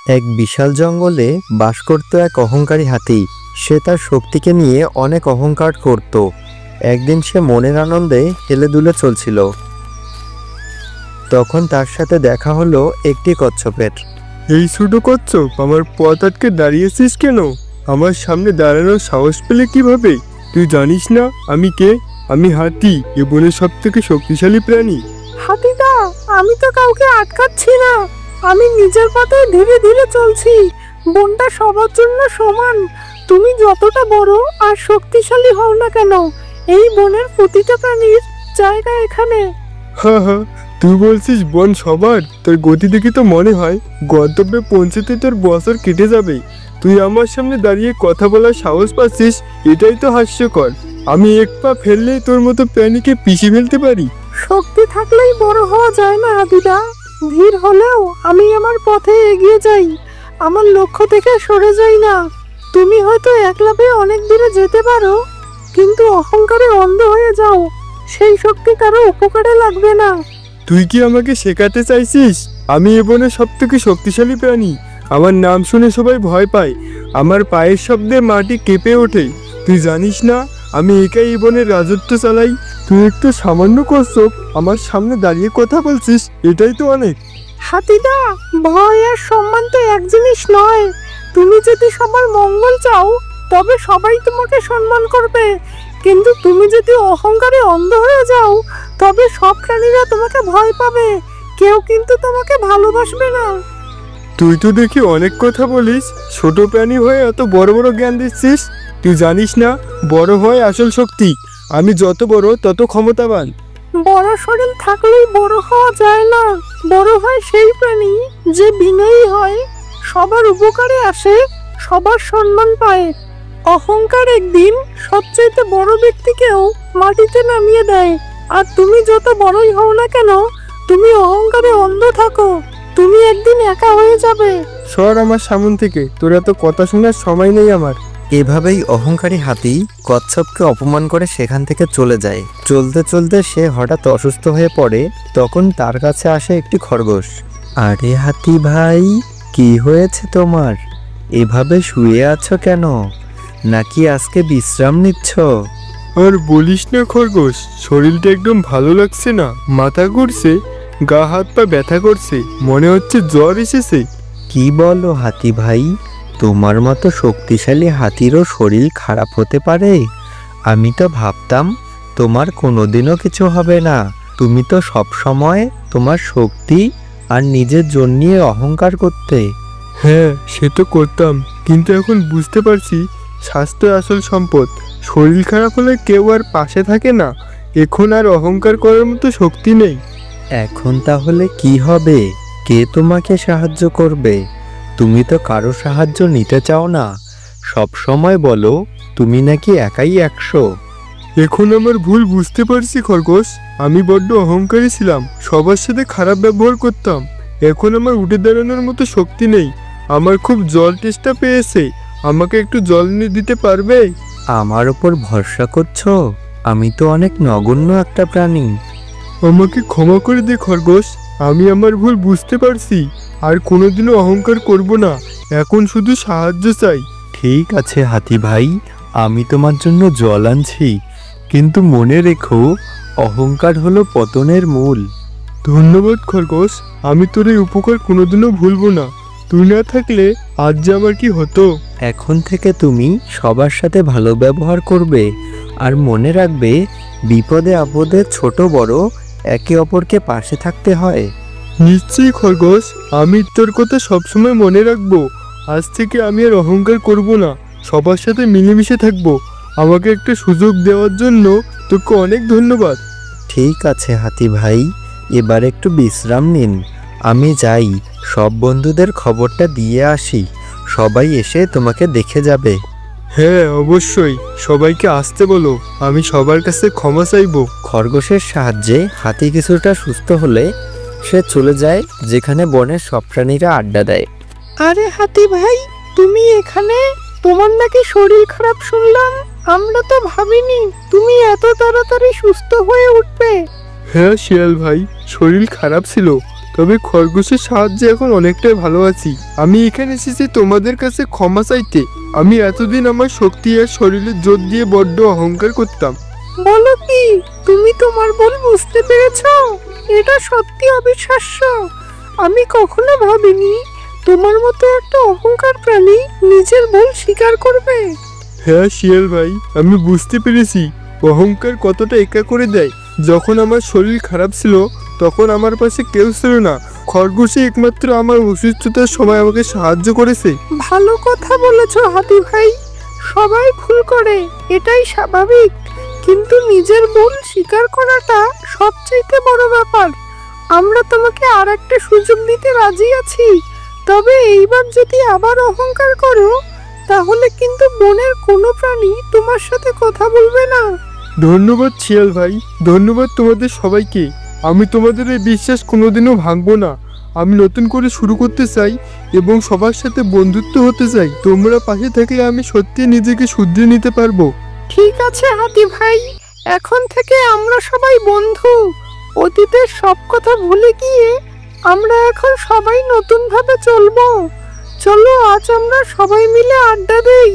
এক বিশাল জঙ্গলে বাস করত এক অহংকারী হাতি। সে তার শক্তিকে নিয়ে অনেক অহংকার করত। একদিন সে মনের আনন্দে হেলে দুলে চলছিল। তখন তার সাথে দেখা হলো একটি কচ্ছপের। এই ছোট কচ্ছপ, আমার পথ আটকে দাঁড়িয়েছিস কেন? আমার সামনে দাঁড়ানোর সাহস পেলে কিভাবে? তুই জানিস না আমি কে? আমি হাতি, এ বনের সব থেকে শক্তিশালী প্রাণী। হাতিদা, আমি তো কাউকে আটকাচ্ছি না। আমি নিজের পথে ধীরে ধীরে চলছি। বনটা সবার জন্য সমান। তুমি যতটা বড় আর শক্তিশালী হও না কেন, এই বনের প্রতিটা প্রাণীর জায়গা এখানে। হ্যাঁ হ্যাঁ, তুই বলছিস বন সবার? তোর গতি দেখে তো মনে হয় গন্তব্যে পৌঁছতে তোর বছর কেটে যাবে। তুই আমার সামনে দাঁড়িয়ে কথা বলার সাহস পাচ্ছিস, এটাই তো হাস্যকর। আমি এক পা ফেললেই তোর মতো প্রাণীকে পিষে ফেলতে পারি। শক্তি থাকলেই বড় হওয়া যায় না হাতিদা। ধীর হলেও আমি আমার পথে এগিয়ে যাই, আমার লক্ষ্য থেকে সরে যাই না। তুমি হয়তো একলাপে অনেক দূরে যেতে পারো, কিন্তু অহংকারে অন্ধ হয়ে যাও। সেই শক্তি কারো উপকারে লাগবে না। তুই কি আমাকে শেখাতে চাইছিস আমি এ বনের সব থেকে শক্তিশালী প্রাণী? আমার নাম শুনে সবাই ভয় পায়, আমার পায়ের শব্দে মাটি কেঁপে ওঠে। তুই জানিস না আমি একাই এই বনের রাজত্ব চালাই? তুই একটু সামান্য কচ্ছপ আমার সামনে দাঁড়িয়ে কথা বলছিস, এটাই তো অনেক। হাতিদা, ভয় আর সম্মান তো এক জিনিস নয়। তুমি যদি সবার মঙ্গল চাও, তবে সবাই তোমাকে সম্মান করবে। কিন্তু তুমি যদি অহংকারে অন্ধ হয়ে যাও, তবে সব প্রাণীরা তোমাকে ভয় পাবে। কেউ কিন্তু তোমাকে ভালোবাসবে না। তুই তো দেখি অনেক কথা বলিস, ছোট প্রাণী হয়ে এত বড় বড় জ্ঞান দিচ্ছিস। তুই জানিস না বড় হয় আসল শক্তি। আমি যত বড় তত ক্ষমতাবান। বড় শরীর থাকলেই বড় হওয়া যায় না। বড় হয় সেই প্রাণী যে বিনয়ী হয়, সবার উপকারে আসে, সবার সম্মান পায়। অহংকার একদিন সবচাইতে বড় ব্যক্তিকেও মাটিতে নামিয়ে দেয়। আর তুমি যত বড়ই হও না কেন, তুমি অহংকারে অন্ধ থাকো, তুমি একদিন একা হয়ে যাবে। সর আমার সামন থেকে, তোর এত কথা শোনার সময় নেই আমার। এভাবেই অহংকারী হাতি কচ্ছপকে অপমান করে সেখান থেকে চলে যায়। চলতে চলতে সে হঠাৎ অসুস্থ হয়ে পড়ে। তখন তার কাছে আসে একটি খরগোশ। আরে হাতি ভাই, কি হয়েছে তোমার? এভাবে শুয়ে আছো কেন? নাকি আজকে বিশ্রাম নিচ্ছ? আর বলিস না খরগোশ, শরীরটা একদম ভালো লাগছে না, মাথা ঘুরছে, গা হাত পা ব্যথা করছে, মনে হচ্ছে জ্বর এসেছে। কি বলো হাতি ভাই, তোমার মতো শক্তিশালী হাতিরও শরীর খারাপ হতে পারে? আমি তো ভাবতাম তোমার কোনোদিনও কিছু হবে না। তুমি তো সব সময় তোমার শক্তি আর নিজের জন্য অহংকার করতে। হ্যাঁ, সে তো করতাম, কিন্তু এখন বুঝতে পারছি স্বাস্থ্য আসল সম্পদ। শরীর খারাপ হলে কেউ আর পাশে থাকে না। এখন আর অহংকার করার মতো শক্তি নেই। এখন তাহলে কি হবে? কে তোমাকে সাহায্য করবে? তুমি তো কারো সাহায্য নিতে চাও না। সব সময় বলো তুমি নাকি একাই 100। এখন আমার ভুল বুঝতে পারছি খরগোশ। আমি বড্ড অহংকারী ছিলাম, সবার সাথে খারাপ ব্যবহার করতাম। এখন আমার উঠে দাঁড়ানোর মতো শক্তি নেই। আমার খুব জল তেষ্টা পেয়েছে, আমাকে একটু জল এনে দিতে পারবে? আমার ওপর ভরসা করছো? আমি তো অনেক নগণ্য একটা প্রাণী। আমাকে ক্ষমা করে দে খরগোশ, আমি আমার ভুল বুঝতে পারছি। আর কোনোদিনও অহংকার করব না, এখন শুধু সাহায্য চাই। ঠিক আছে হাতি ভাই, আমি তোমার জন্য জল আনছি। কিন্তু মনে রেখো, অহংকার হলো পতনের মূল। ধন্যবাদ খরগোশ, আমি তোর এই উপকার কোনোদিনও ভুলবো না। তুই না থাকলে আজ যে আমার কি হতো। এখন থেকে তুমি সবার সাথে ভালো ব্যবহার করবে। আর মনে রাখবে, বিপদে আপদে ছোট বড় একে অপরকে পাশে থাকতে হয়। নিশ্চয়ই খরগোশ, আমি তোর কথা সবসময় মনে রাখবো। আজ থেকে আমি আর অহংকার করব না, সবার সাথে মিলেমিশে থাকবো। আমাকে একটা সুযোগ দেওয়ার জন্য তোকে অনেক ধন্যবাদ। ঠিক আছে হাতি ভাই, এবার একটু বিশ্রাম নিন। আমি যাই, সব বন্ধুদের খবরটা দিয়ে আসি। সবাই এসে তোমাকে দেখে যাবে। হ্যাঁ অবশ্যই, সবাইকে আসতে বলো, আমি সবার কাছে ক্ষমা চাইবো। খরগোশের সাহায্যে হাতি কিছুটা সুস্থ হলে সে চলে যায় যেখানে বনের সব প্রাণীরা আড্ডা দেয়। আরে হাতি ভাই, তুমি এখানে? তোমার নাকি শরীর খারাপ শুনলাম। আমরা তো ভাবিনি তুমি এত তাড়াতাড়ি সুস্থ হয়ে উঠবে। হ্যাঁ শিয়াল ভাই, শরীর খারাপ ছিল, তবে খরগোশের সাহায্যে এখন অনেকটাই ভালো আছি। আমি এখানে এসেছি তোমাদের কাছে ক্ষমা চাইতে। আমি এতদিন আমার শক্তি আর শরীরে জোর দিয়ে বড্ড অহংকার করতাম। বলো কি, তুমি তোমার ভুল বুঝতে পেরেছো? এটা সত্যি অবিশ্বাস্য। আমি কখনো ভাবিনি তোমার মতো একটা অহংকার প্রাণী নিজের ভুল স্বীকার করবে। হ্যাঁ শিয়াল ভাই, আমি বুঝতে পেরেছি অহংকার কতটা একা করে দেয়। যখন আমার শরীর খারাপ ছিল তখন আমার পাশে কেউ ছিল না। খরগোশই একমাত্র আমার অসুস্থতার সময় আমাকে সাহায্য করেছে। ভালো কথা বলেছো হাতি ভাই। সবাই ভুল করে, এটাই স্বাভাবিক। কিন্তু নিজের ভুল স্বীকার করাটা সবচেয়ে বড় ব্যাপার। আমরা তোমাকে আর একটা সুযোগ দিতে রাজি আছি, তবে এইবার যদি আবার অহংকার করো তাহলে কিন্তু বনের কোনো প্রাণী তোমার সাথে কথা বলবে না। ধন্যবাদ শিয়াল ভাই, ধন্যবাদ তোমাদের সবাইকে। আমি তোমাদের এই বিশ্বাস কোনোদিনও ভাঙবো না। আমি নতুন করে শুরু করতে চাই এবং সবার সাথে বন্ধুত্ব হতে চাই। তোমরা পাশে থাকলে আমি সত্যি নিজেকে শুধরে নিতে পারবো। ঠিক আছে হাতি ভাই, এখন থেকে আমরা সবাই বন্ধু। অতীতের সব কথা ভুলে গিয়ে আমরা এখন সবাই নতুন ভাবে চলবো। চলো আজ আমরা সবাই মিলে আড্ডা দেই।